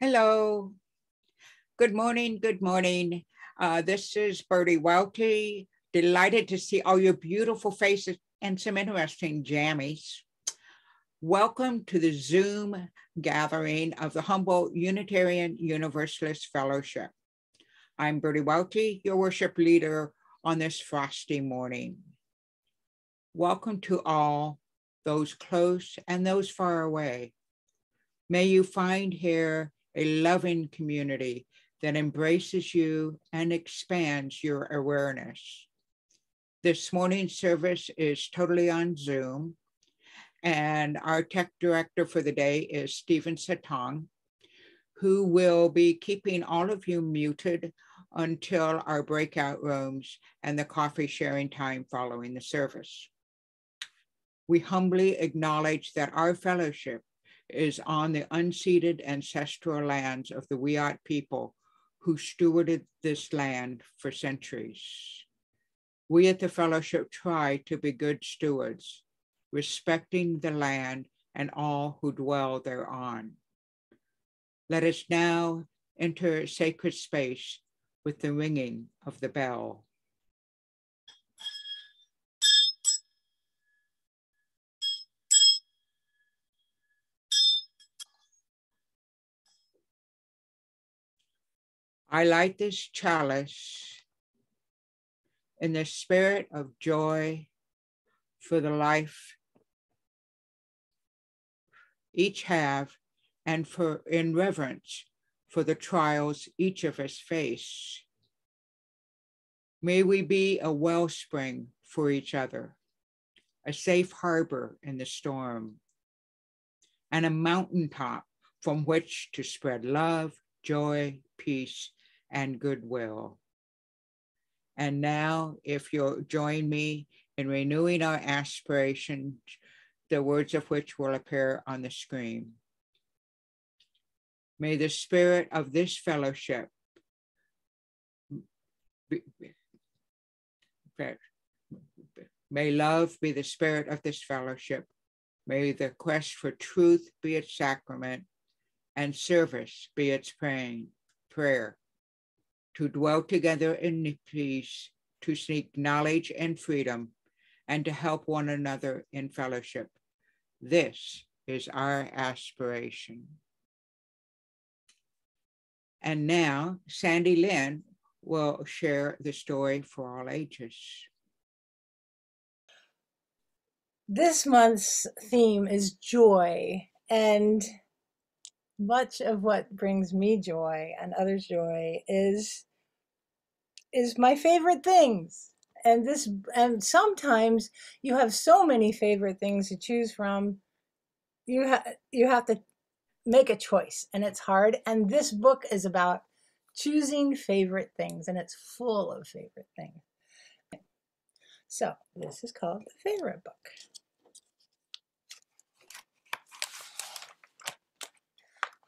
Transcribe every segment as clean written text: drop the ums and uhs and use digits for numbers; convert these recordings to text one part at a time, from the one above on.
Hello. Good morning. Good morning. This is Berti Welty. Delighted to see all your beautiful faces and some interesting jammies. Welcome to the Zoom gathering of the Humboldt Unitarian Universalist Fellowship. I'm Berti Welty, your worship leader on this frosty morning. Welcome to all, those close and those far away. May you find here a loving community that embraces you and expands your awareness. This morning's service is totally on Zoom, and our tech director for the day is Stephen Satong, who will be keeping all of you muted until our breakout rooms and the coffee sharing time following the service. We humbly acknowledge that our fellowship is on the unceded ancestral lands of the Wiyot people who stewarded this land for centuries. We at the fellowship try to be good stewards, respecting the land and all who dwell thereon. Let us now enter sacred space with the ringing of the bell. I light this chalice in the spirit of joy for the life each have, and for in reverence for the trials each of us face. May we be a wellspring for each other, a safe harbor in the storm, and a mountaintop from which to spread love, joy, peace, and goodwill. And now, if you'll join me in renewing our aspirations, the words of which will appear on the screen. May the spirit of this fellowship may love be the spirit of this fellowship. May the quest for truth be its sacrament, and service be its prayer. To dwell together in peace, to seek knowledge and freedom, and to help one another in fellowship. This is our aspiration. And now, Sandy Lynn will share the story for all ages. This month's theme is joy, and much of what brings me joy and others joy is my favorite things. And sometimes you have so many favorite things to choose from. You have to make a choice, and it's hard. And this book is about choosing favorite things, and it's full of favorite things. So this is called the favorite book.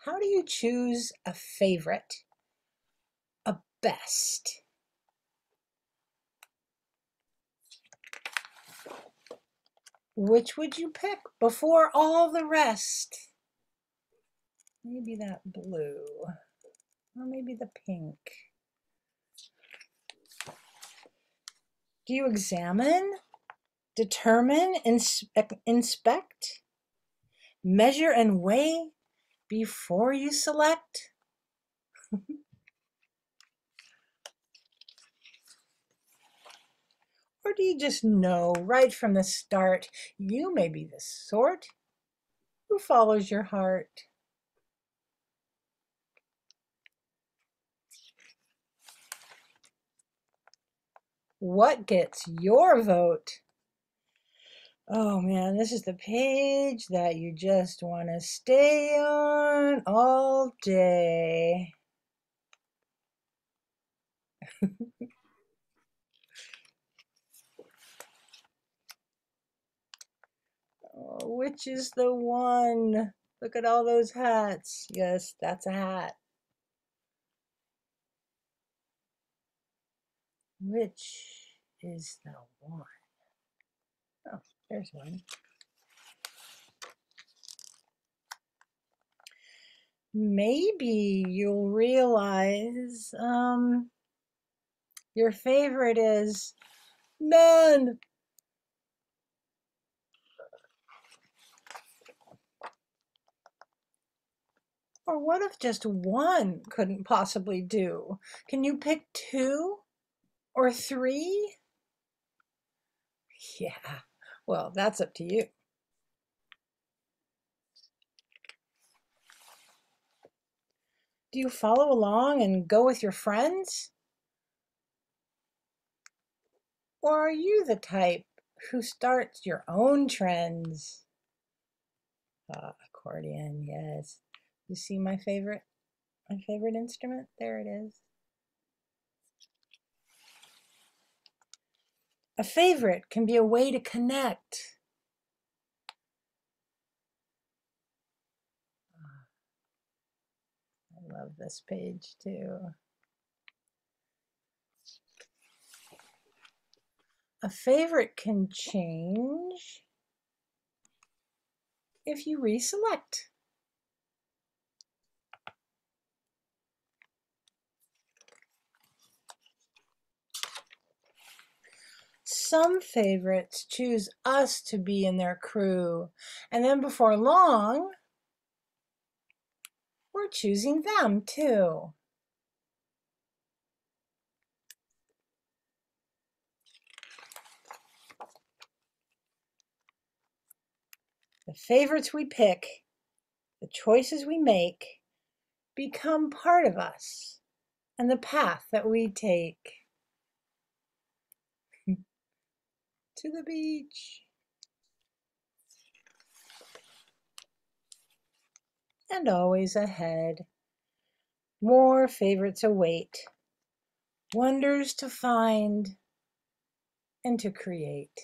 How do you choose a favorite, a best? Which would you pick before all the rest? Maybe that blue, or maybe the pink. Do you examine, determine, inspect, measure and weigh before you select? Or do you just know right from the start you may be the sort who follows your heart? What gets your vote? Oh man, this is the page that you just want to stay on all day. Oh, which is the one? Look at all those hats. Yes, that's a hat. Which is the one? Oh, there's one. Maybe you'll realize your favorite is none. Or what if just one couldn't possibly do? Can you pick two or three? Yeah, well, that's up to you. Do you follow along and go with your friends? Or are you the type who starts your own trends? Accordion, yes. You see my favorite instrument? There it is. A favorite can be a way to connect. I love this page too. A favorite can change if you reselect. Some favorites choose us to be in their crew, and then before long, we're choosing them too. The favorites we pick, the choices we make, become part of us and the path that we take. To the beach. And always ahead. More favorites await, wonders to find and to create.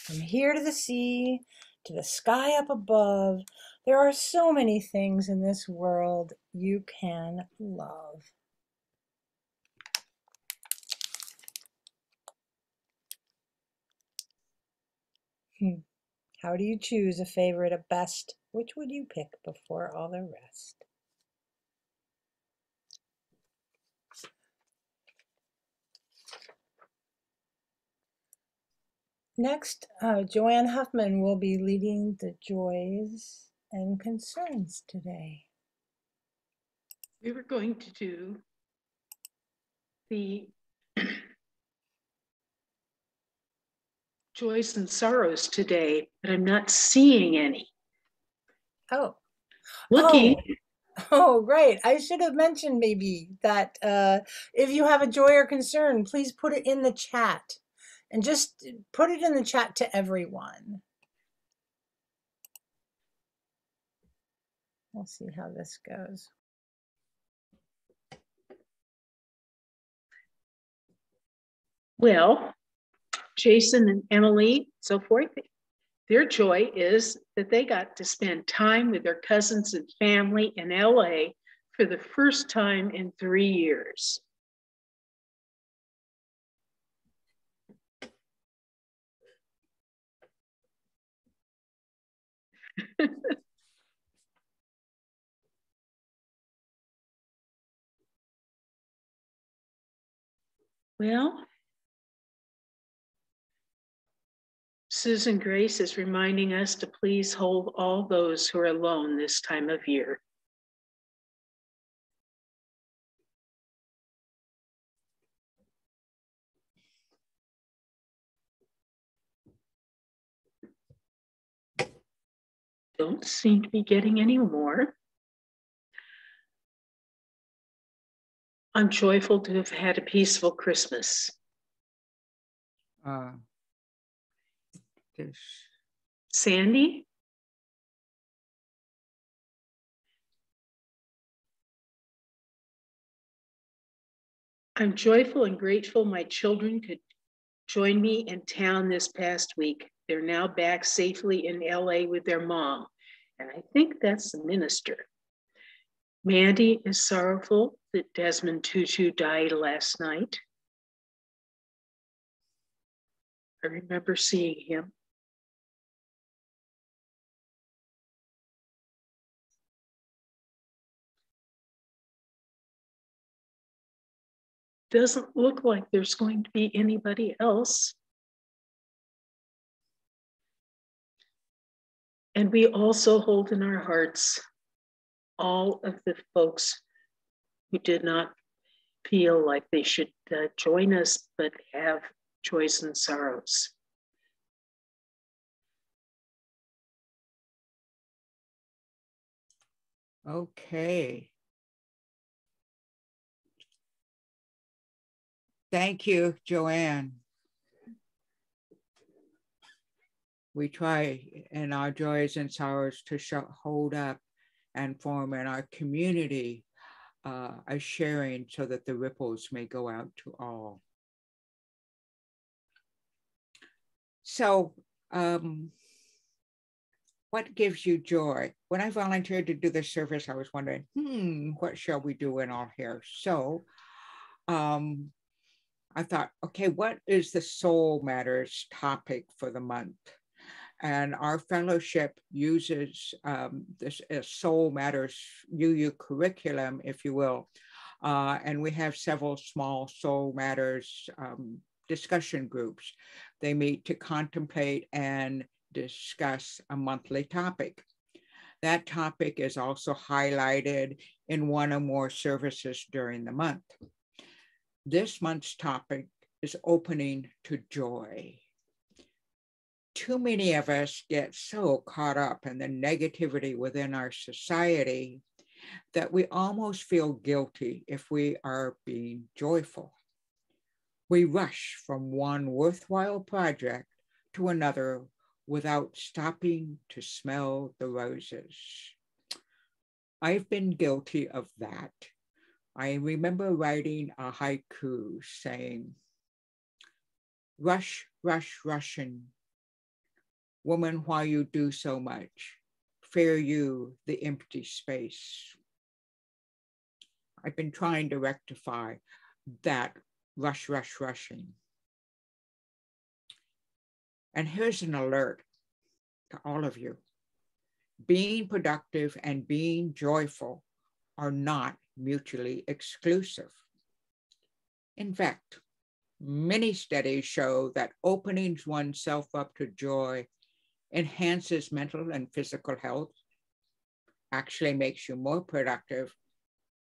From here to the sea, to the sky up above, there are so many things in this world you can love. How do you choose a favorite, a best? Which would you pick before all the rest? Next, JoAnn Huffman will be leading the joys and concerns today. We were going to do the joys and sorrows today, but I'm not seeing any. Oh. Looking. Oh, right. I should have mentioned maybe that if you have a joy or concern, please put it in the chat and just put it in the chat to everyone. We'll see how this goes. Well, Jason and Emily, so forth, their joy is that they got to spend time with their cousins and family in LA for the first time in 3 years. Well, Susan Grace is reminding us to please hold all those who are alone this time of year. Don't seem to be getting any more. I'm joyful to have had a peaceful Christmas. Sandy? I'm joyful and grateful my children could join me in town this past week. They're now back safely in LA with their mom, and I think that's the minister. Mandy is sorrowful that Desmond Tutu died last night. I remember seeing him. Doesn't look like there's going to be anybody else. And we also hold in our hearts all of the folks who did not feel like they should join us, but have joys and sorrows. Okay. Thank you, JoAnn. We try in our joys and sorrows to hold up and form in our community a sharing so that the ripples may go out to all. So, what gives you joy? When I volunteered to do this service, I was wondering, what shall we do in all here? So, I thought, okay, what is the Soul Matters topic for the month? And our fellowship uses this Soul Matters UU curriculum, if you will. And we have several small Soul Matters discussion groups. They meet to contemplate and discuss a monthly topic. That topic is also highlighted in one or more services during the month. This month's topic is opening to joy. Too many of us get so caught up in the negativity within our society that we almost feel guilty if we are being joyful. We rush from one worthwhile project to another without stopping to smell the roses. I've been guilty of that. I remember writing a haiku saying, rush, rush, rushing. Woman, why you do so much? Fear you the empty space. I've been trying to rectify that rush, rush, rushing. And here's an alert to all of you. Being productive and being joyful are not mutually exclusive. In fact, many studies show that opening oneself up to joy enhances mental and physical health, actually makes you more productive,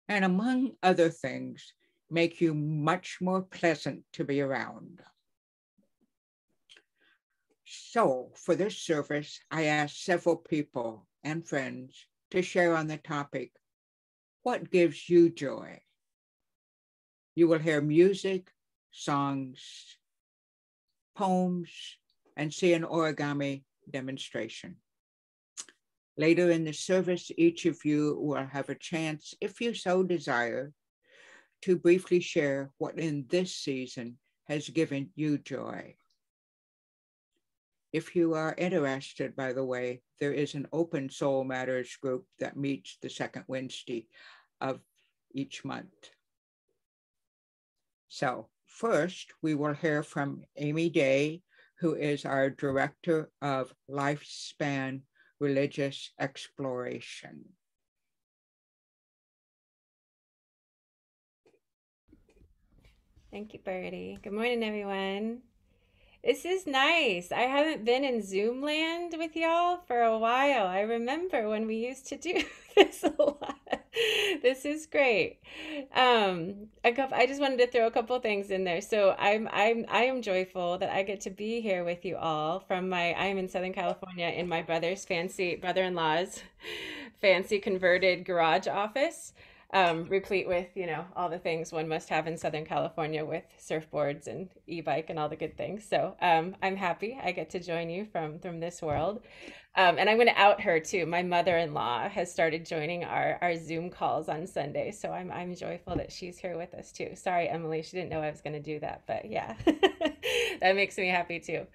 and among other things, make you much more pleasant to be around. So for this service, I asked several people and friends to share on the topic, what gives you joy? You will hear music, songs, poems, and see an origami demonstration. Later in the service, each of you will have a chance, if you so desire, to briefly share what in this season has given you joy. If you are interested, by the way, there is an open Soul Matters group that meets the second Wednesday of each month. So first, we will hear from Amy Day, who is our Director of Lifespan Religious Exploration. Thank you, Berti. Good morning, everyone. This is nice. I haven't been in Zoom land with y'all for a while. I remember when we used to do this a lot. This is great. I just wanted to throw a couple things in there. So I am joyful that I get to be here with you all I'm in Southern California in my brother-in-law's fancy converted garage office. Replete with, all the things one must have in Southern California with surfboards and e-bike and all the good things. So I'm happy I get to join you from this world. And I'm going to out her too. My mother-in-law has started joining our Zoom calls on Sunday. So I'm joyful that she's here with us too. Sorry, Emily, she didn't know I was going to do that, but yeah, that makes me happy too.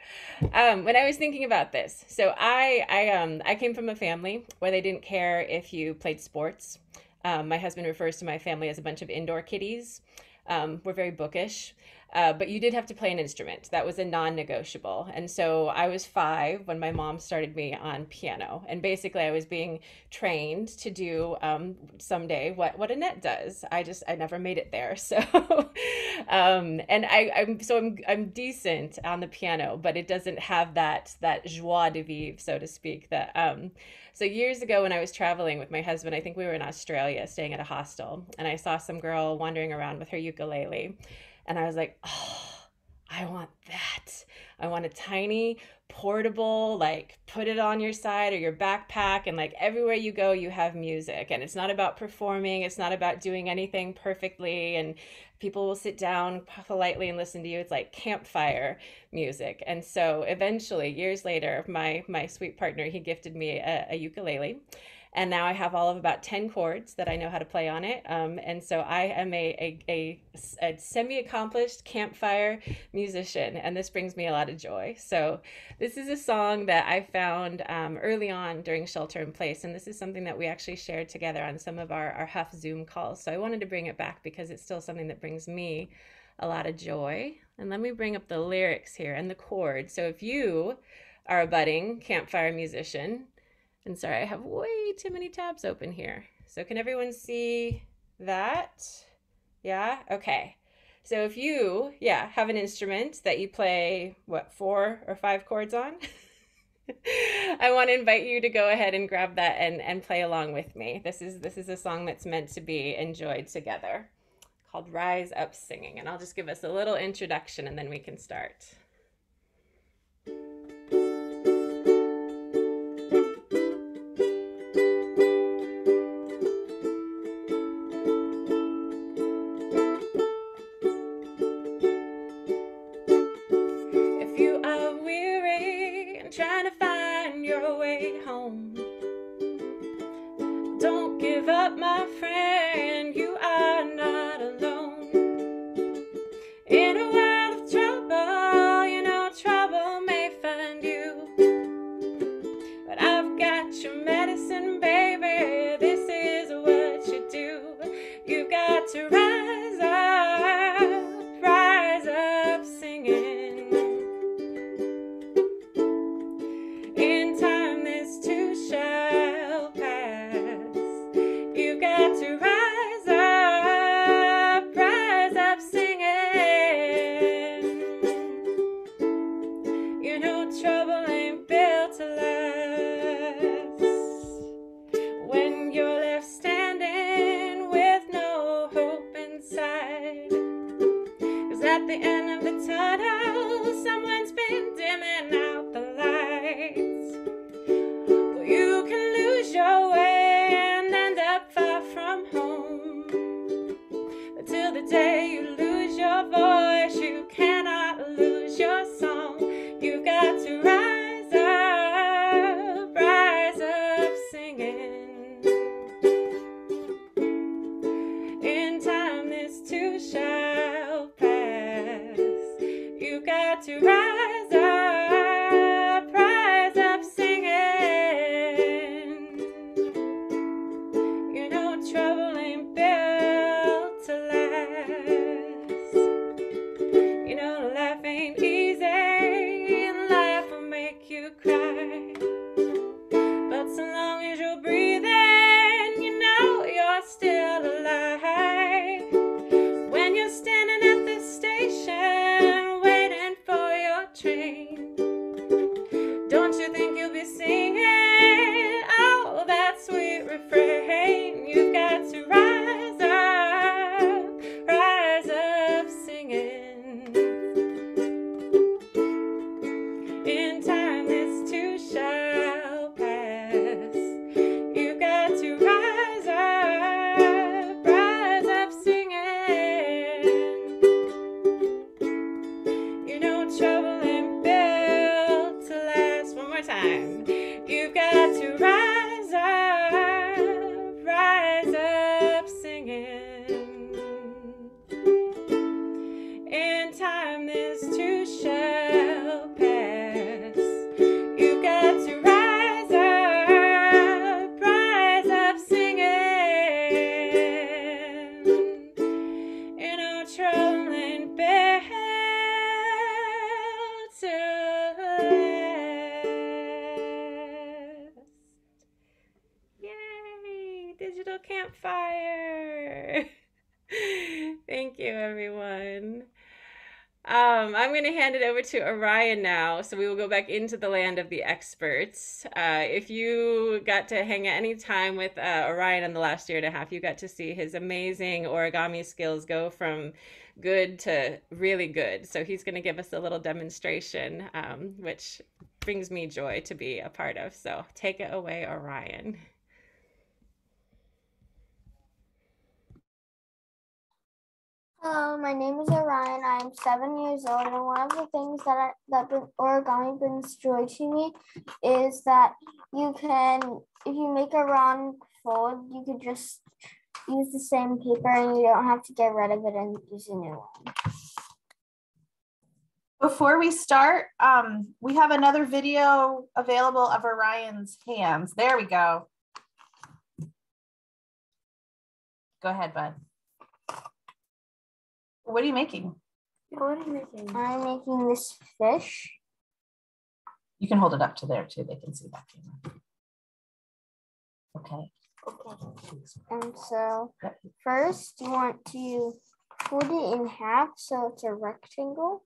When I was thinking about this, so I came from a family where they didn't care if you played sports. My husband refers to my family as a bunch of indoor kiddies. We're very bookish, but you did have to play an instrument. That was a non-negotiable. And so I was 5 when my mom started me on piano. And basically I was being trained to do someday what Annette does. I never made it there. So, I'm decent on the piano, but it doesn't have that joie de vivre, so to speak, so years ago when I was traveling with my husband, I think we were in Australia staying at a hostel, and I saw some girl wandering around with her ukulele, and I was like, oh, I want that. I want a tiny, portable, like put it on your side or your backpack, and like everywhere you go, you have music. And it's not about performing. It's not about doing anything perfectly. And people will sit down politely and listen to you. It's like campfire music. And so eventually, years later, my sweet partner, he gifted me a ukulele. And now I have all of about 10 chords that I know how to play on it. And so I am a semi-accomplished campfire musician, and this brings me a lot of joy. So this is a song that I found early on during Shelter in Place, and this is something that we actually shared together on some of our Huff Zoom calls. So I wanted to bring it back because it's still something that brings me a lot of joy. And let me bring up the lyrics here and the chords. So if you are a budding campfire musician, and sorry, I have way too many tabs open here. So can everyone see that? Yeah, okay. So if you, have an instrument that you play, 4 or 5 chords on? I want to invite you to go ahead and grab that and play along with me. This is a song that's meant to be enjoyed together, called Rise Up Singing. And I'll just give us a little introduction and then we can start. My friend, you are not alone. In a world of trouble, the end of the tunnel, someone's been dimming out the lights. Well, you can lose your way and end up far from home. But till the day you lose your voice, you cannot lose your song. You've got to rise up singing. In time this too shall pass. You've got to rise up singing. You know trouble ain't built to last. You know life ain't easy and life will make you cry. But so long as you're breathing, you know you're still alive. When you're standing at the station waiting for your train, don't you think you'll be singing oh that sweet refrain? You've got to rise up singing. In time this too shall pass. You've got to rise up singing. You know trouble ain't built to last. One more time. You've got to rise up singing. In time this too shall pass. You've got to rise up singing. You know trouble ain't built to last. Yay! Digital campfire. Thank you, everyone. I'm going to hand it over to Orion now, so we will go back into the land of the experts. If you got to hang at any time with Orion in the last year and a half, you got to see his amazing origami skills go from good to really good. So he's going to give us a little demonstration, which brings me joy to be a part of. So take it away, Orion. Hello, my name is Orion. I am 7 years old, and one of the things that origami brings joy to me is that you can, if you make a wrong fold, you could just use the same paper and you don't have to get rid of it and use a new one. Before we start, we have another video available of Orion's hands. There we go. Go ahead, bud. What are you making? What are you making? I'm making this fish. You can hold it up to there too. They can see that camera. Okay. Okay. And so first you want to fold it in half so it's a rectangle.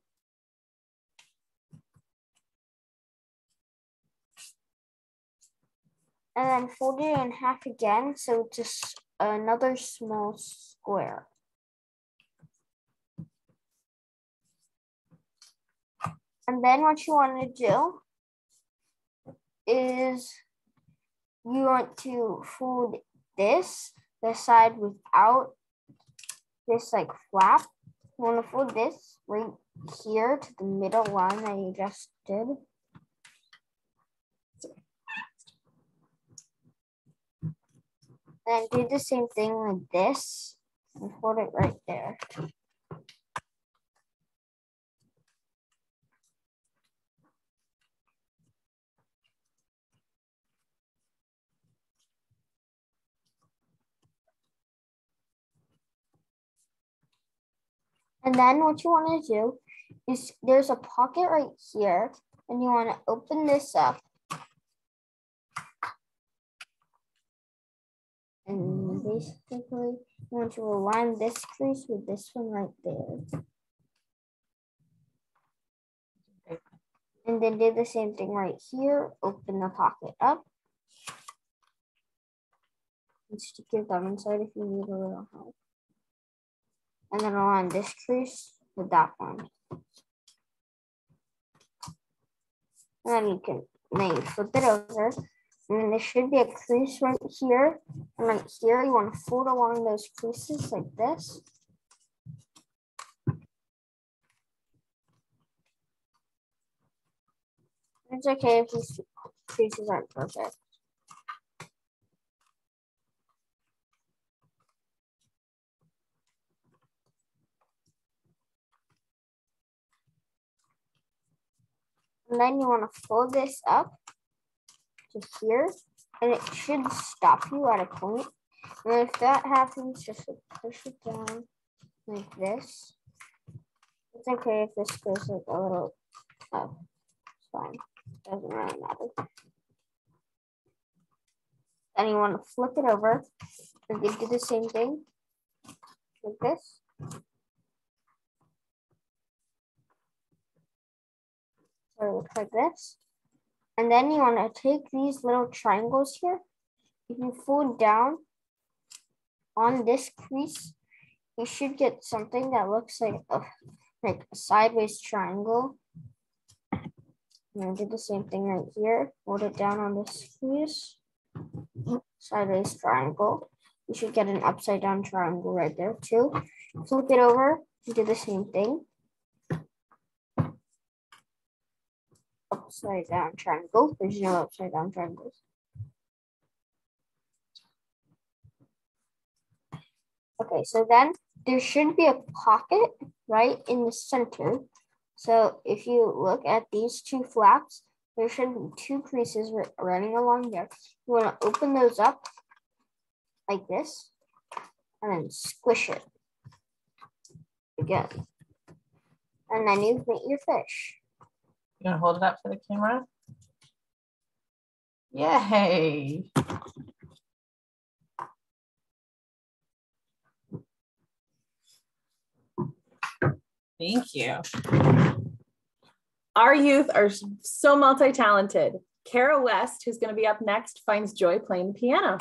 And then fold it in half again so it's just another small square. And then what you want to do is you want to fold this, the side without this like flap. You want to fold this right here to the middle line that you just did. And do the same thing like this and fold it right there. And then what you want to do is there's a pocket right here, and you want to open this up. And basically, you want to align this crease with this one right there. And then do the same thing right here. Open the pocket up. And stick your thumb inside if you need a little help. And then align this crease with that one. And then you flip it over, and then there should be a crease right here, and right here. You want to fold along those creases like this. It's okay if these creases aren't perfect. And then you want to fold this up to here, and it should stop you at a point. And if that happens, just push it down like this. It's okay if this goes like a little up. It's fine. Doesn't really matter. Then you want to flip it over, and you do the same thing like this. So it looks like this. And then you want to take these little triangles here. If you fold down on this crease, you should get something that looks like a sideways triangle. And do the same thing right here. Hold it down on this crease. Sideways triangle. You should get an upside down triangle right there too. Flip it over and do the same thing. Upside down triangle. There's no upside down triangles. Okay, so then there should be a pocket right in the center. So if you look at these two flaps, there should be two creases running along there. You want to open those up like this and then squish it again. And then you've made your fish. You want to hold it up for the camera? Yay. Thank you. Our youth are so multi-talented. Cara West, who's going to be up next, finds joy playing the piano.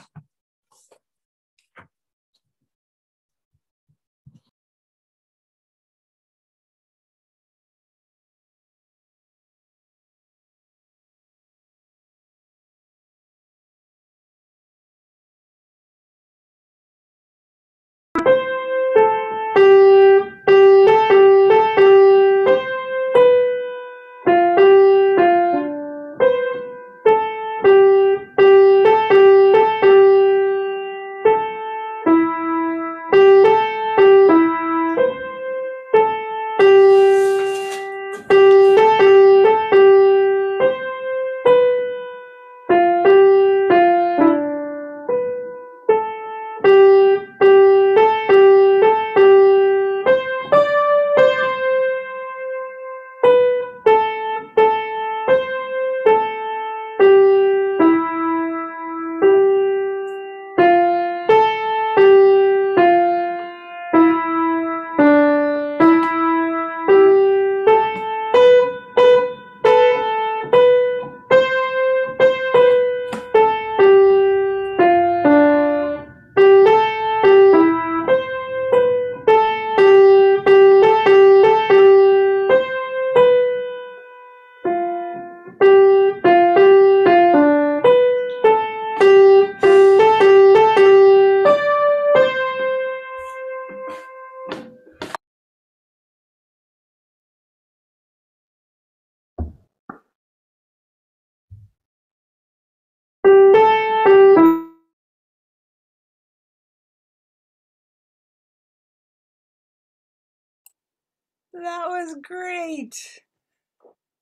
That was great.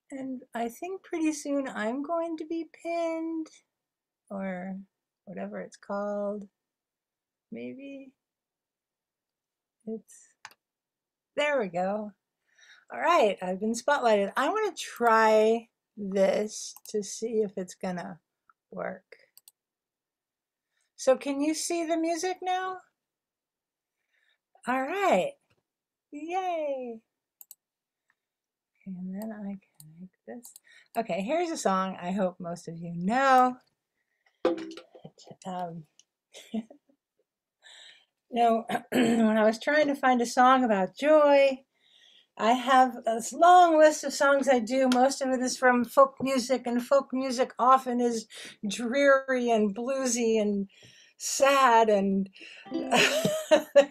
And I think pretty soon I'm going to be pinned or whatever it's called. Maybe it's, there we go. All right, I've been spotlighted. I want to try this to see if it's gonna work. So can you see the music now? All right, yay. And then I can make this. Okay, here's a song I hope most of you know. You know, when I was trying to find a song about joy, I have this long list of songs I do. Most of it is from folk music, and folk music often is dreary and bluesy and sad, and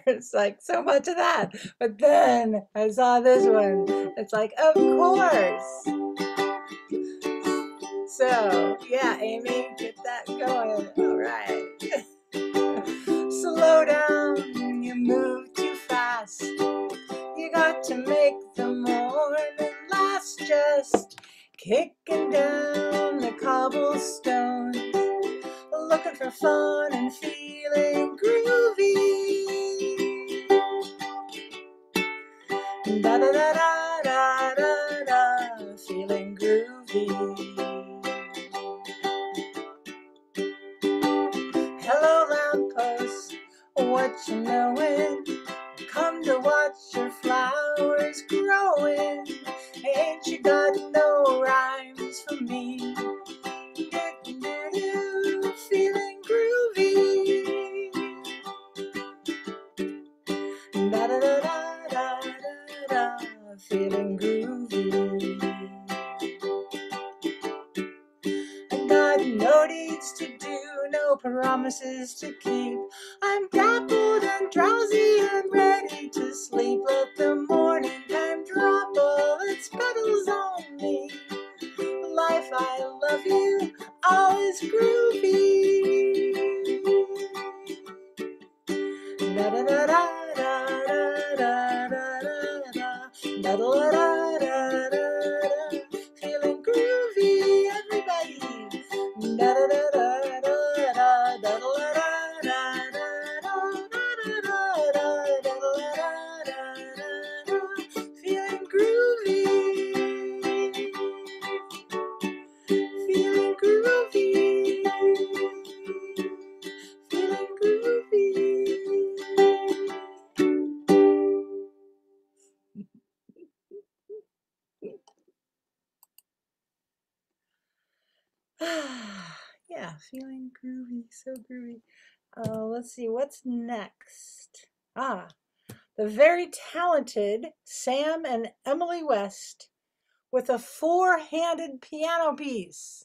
there's like so much of that. But then I saw this one. It's like, of course. So yeah, Amy, get that going. All right. Slow down, you move too fast. You got to make the morning last, just kicking down the cobblestones, looking for fun and feeling groovy. Da da da da da da da, feeling groovy. Hello lamppost, what you knowin'? Come to watch your flowers growing. Ain't you got no rhymes for me? Feeling groovy. Da da da da da da da, feeling groovy. I got no deeds to do, no promises to keep. I'm dappled and drowsy and ready to sleep. Let the morning time drop all its petals on me. Life, I love you, all is groovy. Da da da da da da da da da da da da da. Feeling groovy, everybody. Da da da da da da da da. Feeling groovy. Feeling groovy. Feeling groovy. Yeah, feeling groovy, so groovy. Let's see, what's next? The very talented Sam and Emily West with a four-handed piano piece.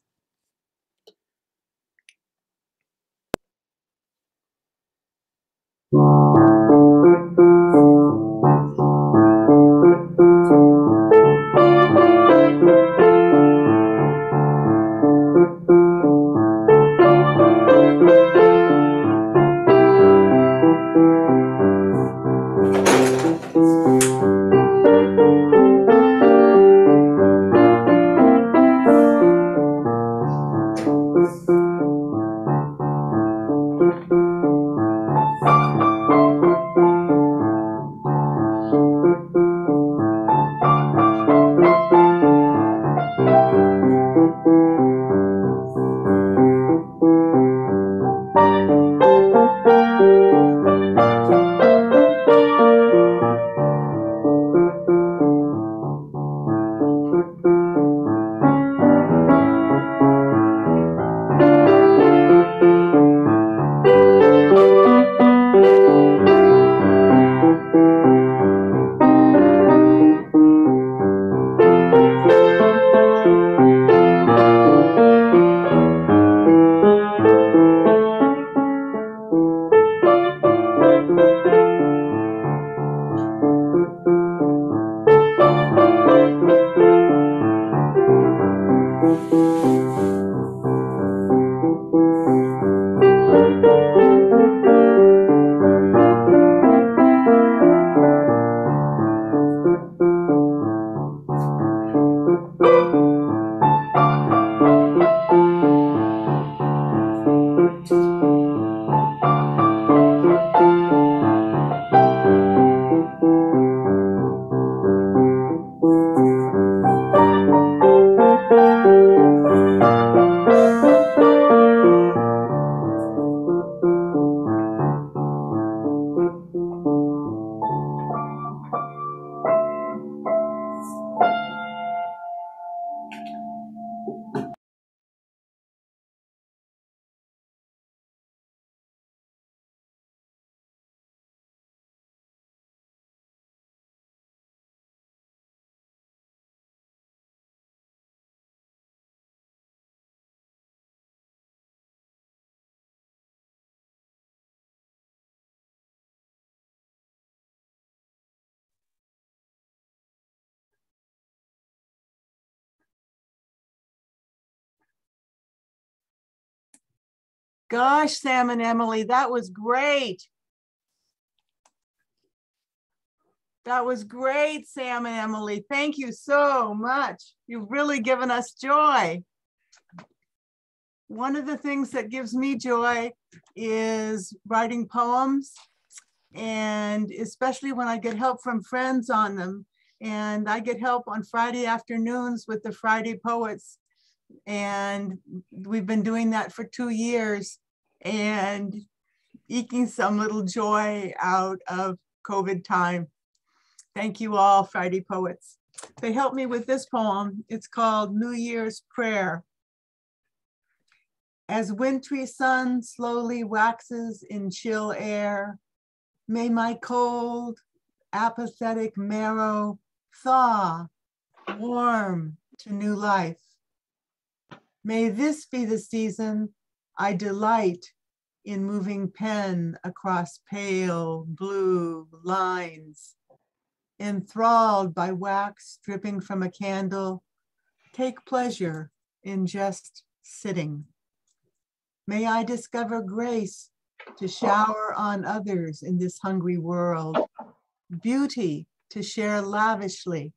Gosh, Sam and Emily, that was great. That was great, Sam and Emily. Thank you so much. You've really given us joy. One of the things that gives me joy is writing poems, and especially when I get help from friends on them. And I get help on Friday afternoons with the Friday Poets. And we've been doing that for 2 years and eking some little joy out of COVID time. Thank you all, Friday Poets. They helped me with this poem. It's called New Year's Prayer. As wintry sun slowly waxes in chill air, may my cold, apathetic marrow thaw, warm to new life. May this be the season I delight in moving pen across pale blue lines. Enthralled by wax dripping from a candle, take pleasure in just sitting. May I discover grace to shower on others in this hungry world, beauty to share lavishly.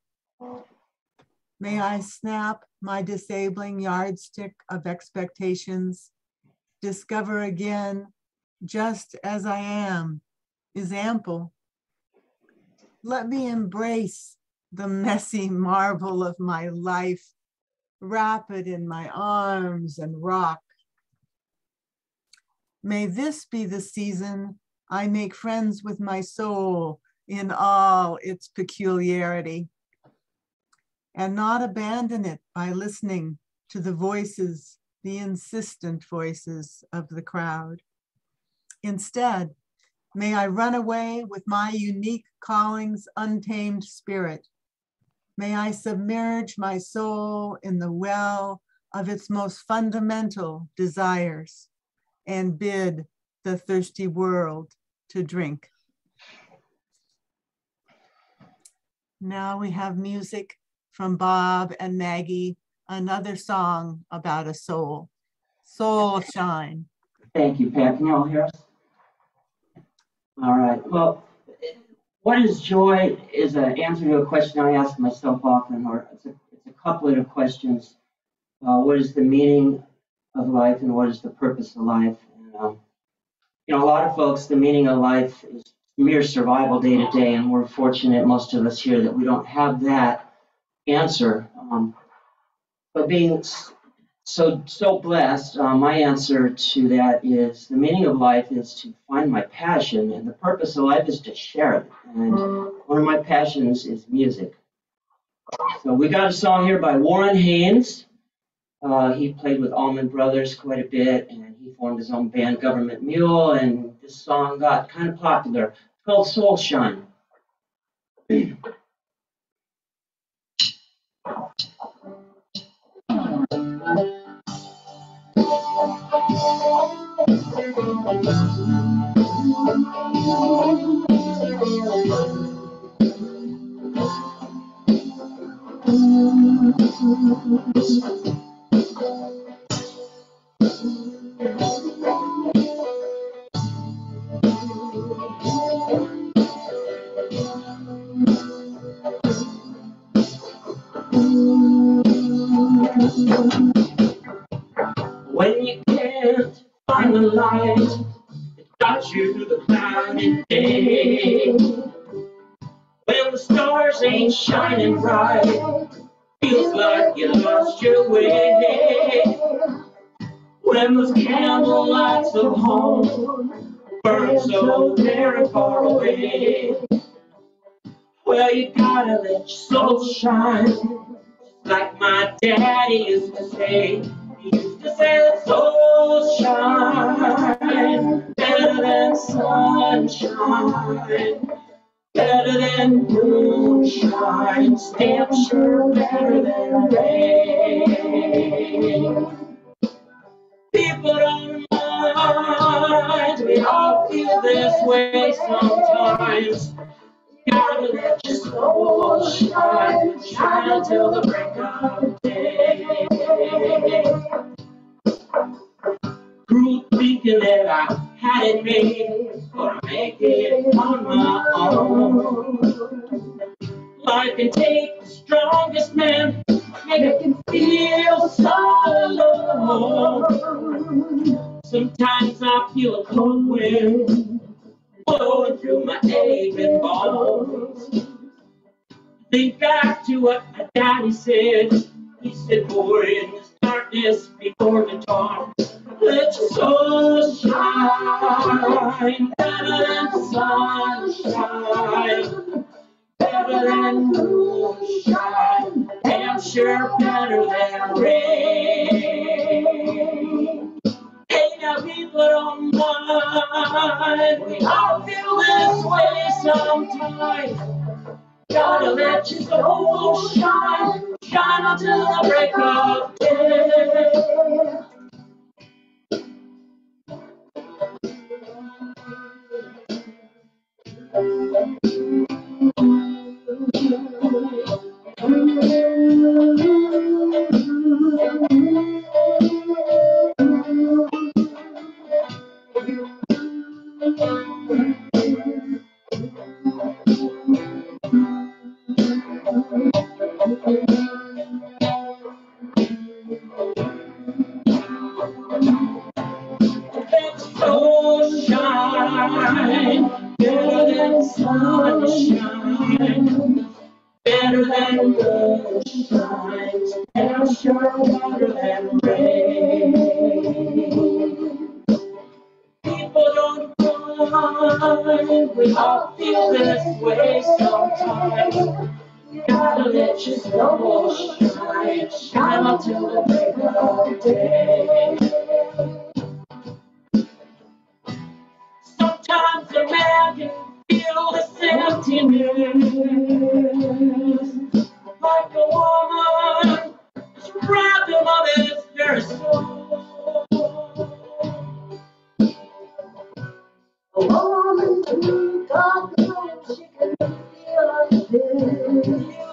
May I snap my disabling yardstick of expectations, discover again, just as I am, is ample. Let me embrace the messy marvel of my life, wrap it in my arms and rock. May this be the season I make friends with my soul in all its peculiarity, and not abandon it by listening to the voices, the insistent voices of the crowd. Instead, may I run away with my unique calling's untamed spirit. May I submerge my soul in the well of its most fundamental desires and bid the thirsty world to drink. Now we have music from Bob and Maggie, another song about a soul, Soulshine. Thank you, Pat. Can you all hear us? All right. Well, what is joy is an answer to a question I ask myself often, or it's a couplet of questions. What is the meaning of life and what is the purpose of life? And, a lot of folks, the meaning of life is mere survival day to day, and we're fortunate, most of us here, that we don't have that answer. But being so blessed, my answer to that is the meaning of life is to find my passion, and the purpose of life is to share it. And one of my passions is music. So we got a song here by Warren Haynes. He played with Allman Brothers quite a bit, and he formed his own band, Government Mule, and this song got kind of popular. It's called Soulshine. When you can't find the light, it got you the cloudy day. When the stars ain't shining bright, feels like you lost your way. When those candle lights of home burn so very far away, well, you gotta let your soul shine, like my daddy used to say. He used to say that soul shine better than sunshine, better than moonshine, still sure better than rain. People don't mind, we all feel this way sometimes. Gotta let your soul shine, shine until the break of day. Cruel thinking thinking that I had it made, but I make it on my own. Life can take the strongest man, make him feel so alone. Sometimes I feel a cold wind blowing through my aching bones. Think back to what my daddy said. He said, boy, in this darkness before the dawn, let your soul shine better than sunshine, better than moonshine, damn sure better than rain. Hey, now people don't mind, we all feel this way sometimes. Gotta let your soul shine, shine until the break of day. Shine better than sunshine, better than moonshine, and sure better than rain. People don't mind, we all feel this way sometimes. You gotta let your soul shine, shine until the break of day. Sometimes a man can feel this emptiness, like a woman is robbed him of his very soul. A woman who God knows she can feel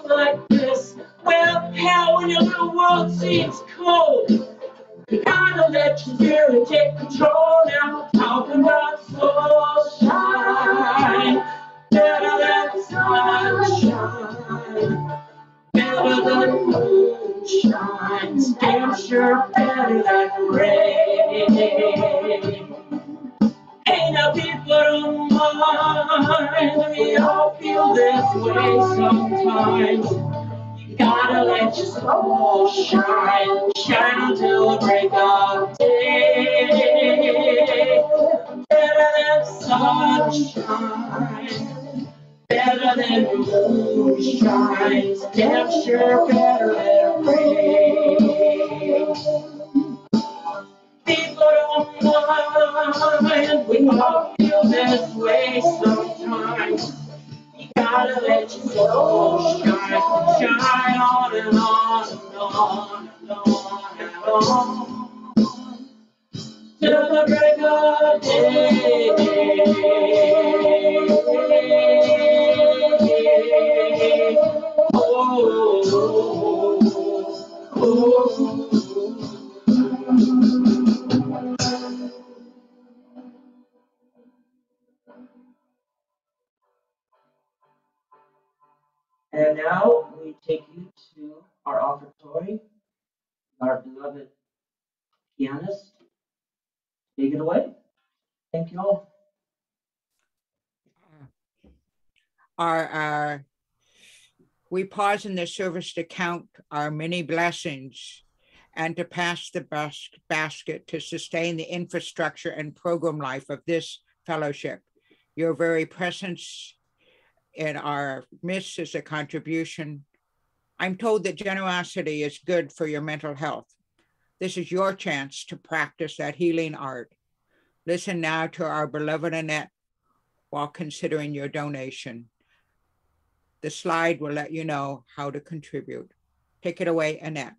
like this. Well, hell, when your little world seems cold, you gotta let your spirit take control now. Talking about soulshine, better than sunshine, better than moonshine, damn sure better than rain. Ain't no people don't mind, we all feel this way sometimes. You gotta let your soul shine, shine until the break of day. Better than sunshine, better than moonshine, damn sure better than rain. People don't mind, we all feel this way sometimes. You gotta let your soul shine, shine on and on and on and on and on, till the break of day. Oh, oh, oh, oh. And now we take you to our offertory, our beloved pianist. Take it away. Thank you all. We pause in the service to count our many blessings and to pass the basket to sustain the infrastructure and program life of this fellowship. Your very presence in our midst is a contribution. I'm told that generosity is good for your mental health. This is your chance to practice that healing art. Listen now to our beloved Annette while considering your donation. The slide will let you know how to contribute. Take it away, Annette.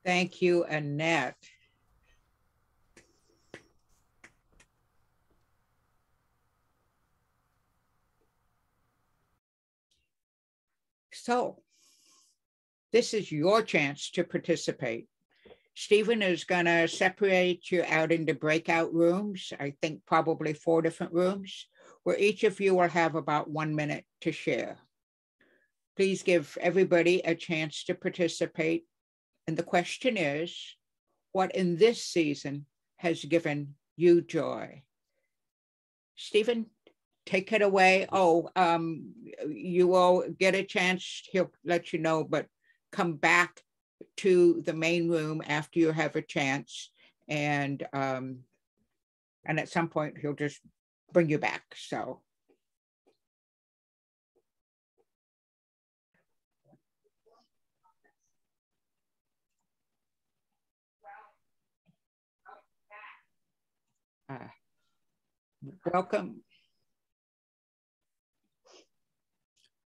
Thank you, Annette. So, this is your chance to participate. Stephen is going to separate you out into breakout rooms, I think probably 4 different rooms, where each of you will have about 1 minute to share. Please give everybody a chance to participate. And the question is, what in this season has given you joy? Stephen, take it away. Oh, you will get a chance, he'll let you know, but come back to the main room after you have a chance. And at some point he'll just bring you back, so.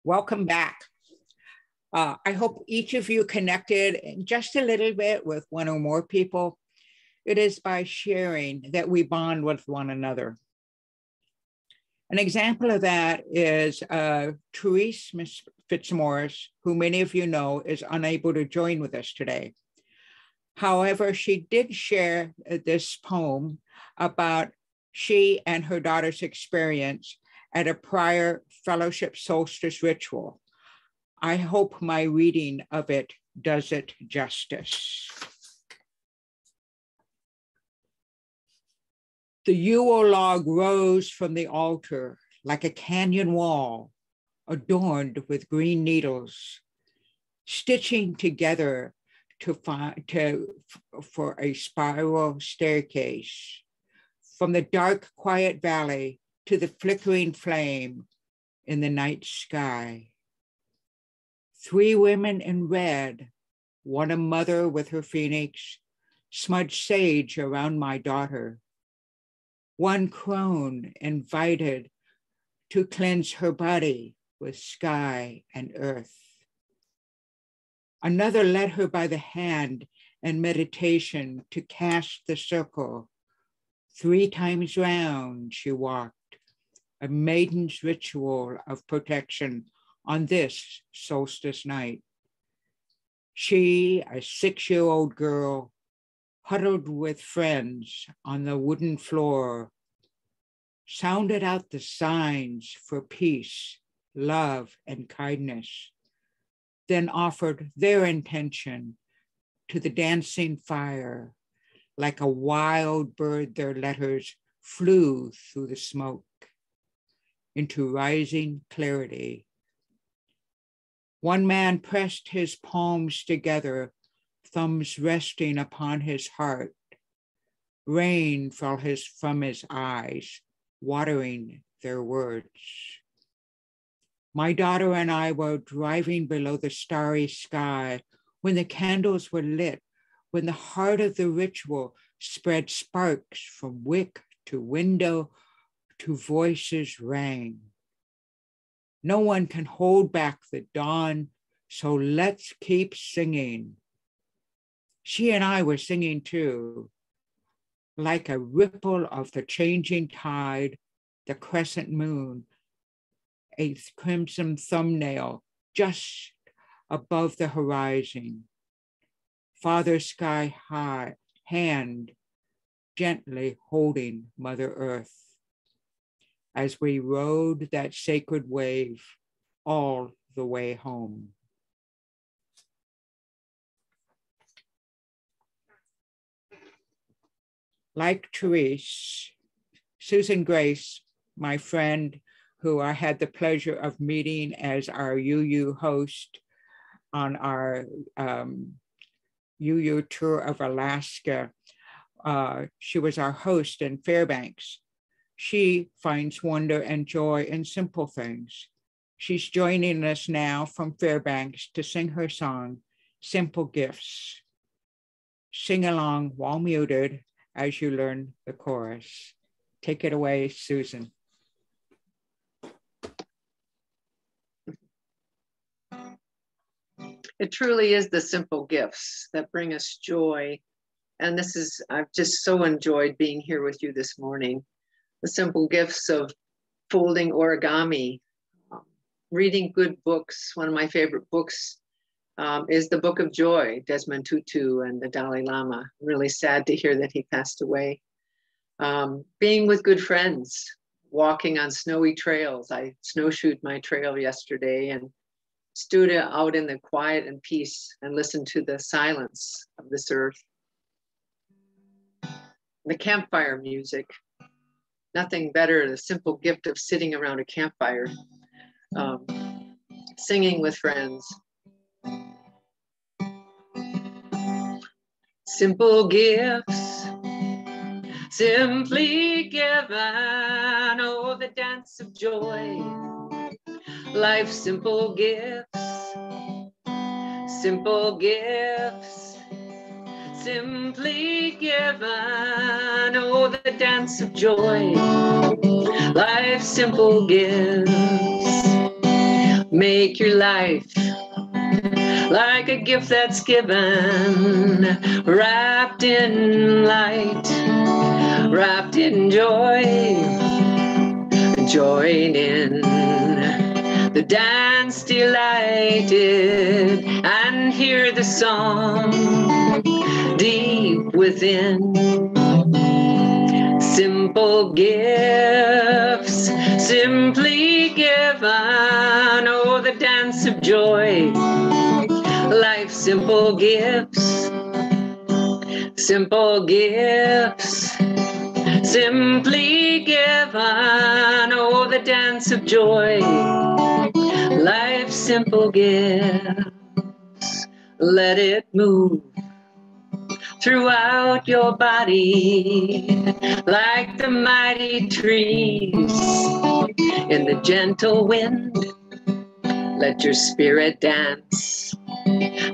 Welcome back. I hope each of you connected just a little bit with one or more people. It is by sharing that we bond with one another. An example of that is Therese Fitzmaurice, who many of you know is unable to join with us today. However, she did share this poem about she and her daughter's experience at a prior fellowship solstice ritual. I hope my reading of it does it justice. The Yule log rose from the altar like a canyon wall adorned with green needles, stitching together for a spiral staircase from the dark, quiet valley to the flickering flame in the night sky. 3 women in red, one a mother with her phoenix, smudged sage around my daughter. One crone invited to cleanse her body with sky and earth. Another led her by the hand in meditation to cast the circle. 3 times round she walked, a maiden's ritual of protection on this solstice night. She, a 6-year-old girl, huddled with friends on the wooden floor, sounded out the signs for peace, love, and kindness, then offered their intention to the dancing fire. Like a wild bird, their letters flew through the smoke into rising clarity. One man pressed his palms together, thumbs resting upon his heart. Rain fell from his eyes, watering their words. My daughter and I were driving below the starry sky when the candles were lit, when the heart of the ritual spread sparks from wick to window to voices rang. No one can hold back the dawn, so let's keep singing. She and I were singing too, like a ripple of the changing tide, the crescent moon, a crimson thumbnail just above the horizon. Father sky high, hand gently holding Mother Earth. As we rode that sacred wave all the way home. Like Therese, Susan Grace, my friend, who I had the pleasure of meeting as our UU host on our UU tour of Alaska. She was our host in Fairbanks. She finds wonder and joy in simple things. She's joining us now from Fairbanks to sing her song, Simple Gifts. Sing along while muted as you learn the chorus. Take it away, Susan. It truly is the simple gifts that bring us joy. And I've just so enjoyed being here with you this morning. The simple gifts of folding origami, reading good books. One of my favorite books is The Book of Joy, Desmond Tutu and the Dalai Lama. I'm really sad to hear that he passed away. Being with good friends, walking on snowy trails. I snowshoed my trail yesterday and stood out in the quiet and peace and listened to the silence of this earth. The campfire music. Nothing better, the simple gift of sitting around a campfire, singing with friends. Simple gifts, simply given, oh, the dance of joy. Life's simple gifts, simply given, oh, the dance of joy. Life's simple gifts, make your life like a gift that's given, wrapped in light, wrapped in joy. Join in the dance delighted and hear the song deep within. Simple gifts, simply given, oh, the dance of joy. Life's simple gifts, simply given, oh, the dance of joy. Life's simple gifts, let it move throughout your body like the mighty trees in the gentle wind. Let your spirit dance.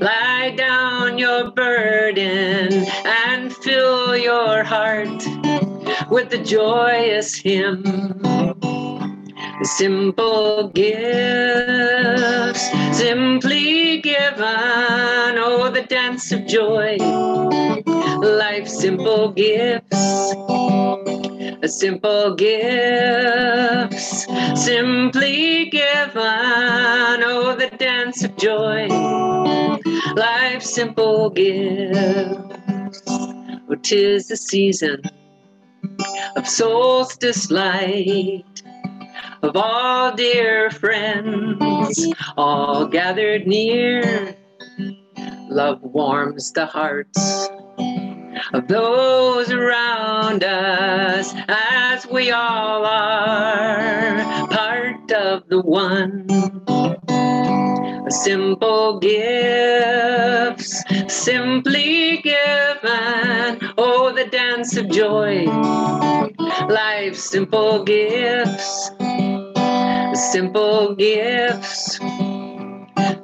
Lie down your burden and fill your heart with the joyous hymn. The simple gifts, simply given, oh, the dance of joy. Life's simple gifts, simple gifts, simply given, oh, the dance of joy. Life's simple gifts, oh, 'tis the season of solstice light, of all dear friends, all gathered near. Love warms the hearts of those around us, as we all are part of the one. Simple gifts, simply given, oh, the dance of joy. Life's simple gifts,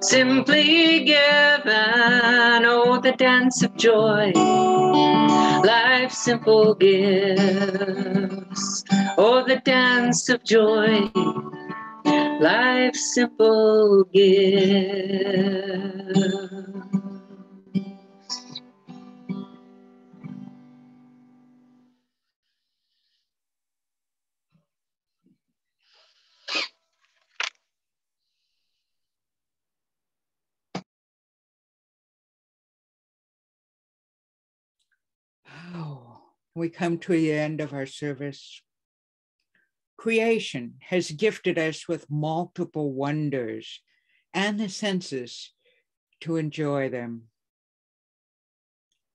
simply given, oh, the dance of joy. Life's simple gifts, oh, the dance of joy. Life's simple gifts. Oh, we come to the end of our service. Creation has gifted us with multiple wonders and the senses to enjoy them.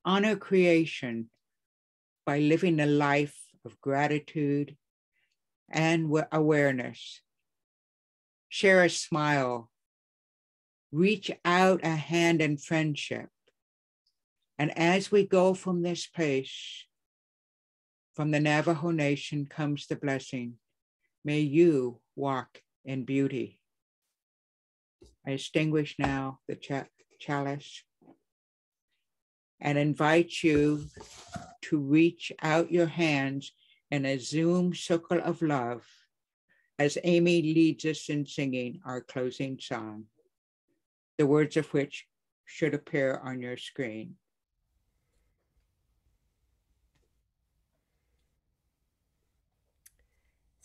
Honor creation by living a life of gratitude and awareness. Share a smile. Reach out a hand in friendship. And as we go from this place, from the Navajo Nation comes the blessing. May you walk in beauty. I extinguish now the chalice and invite you to reach out your hands in a Zoom circle of love as Amy leads us in singing our closing song. the words of which should appear on your screen.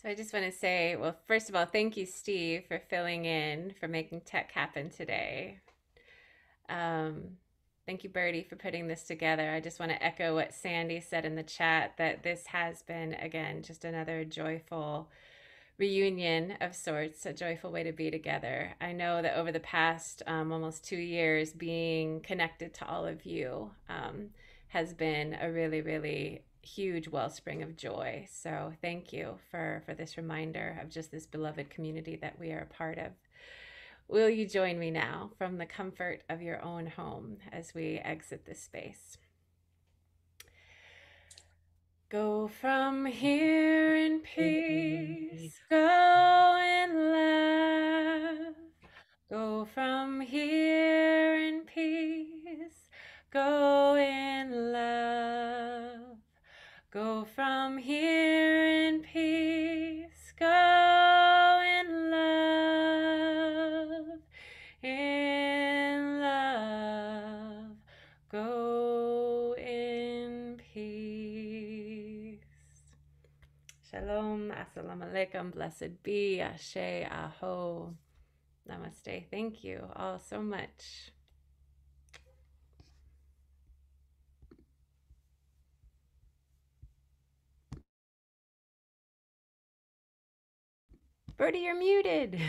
So I just want to say, well, first of all, thank you, Steve, for filling in, for making tech happen today. Thank you, Bertie, for putting this together. I just want to echo what Sandy said in the chat, that this has been, again, just another joyful reunion of sorts, a joyful way to be together. I know that over the past almost 2 years, being connected to all of you has been a really, really huge wellspring of joy. So thank you for this reminder of just this beloved community that we are a part of. Will you join me now from the comfort of your own home as we exit this space? Go from here in peace, go in love. Go from here in peace, go in love. Go from here in peace, go in love. In love, go in peace. Shalom, assalamu alaikum, blessed be, ashe, aho, namaste. Thank you all so much. Bertie, you're muted.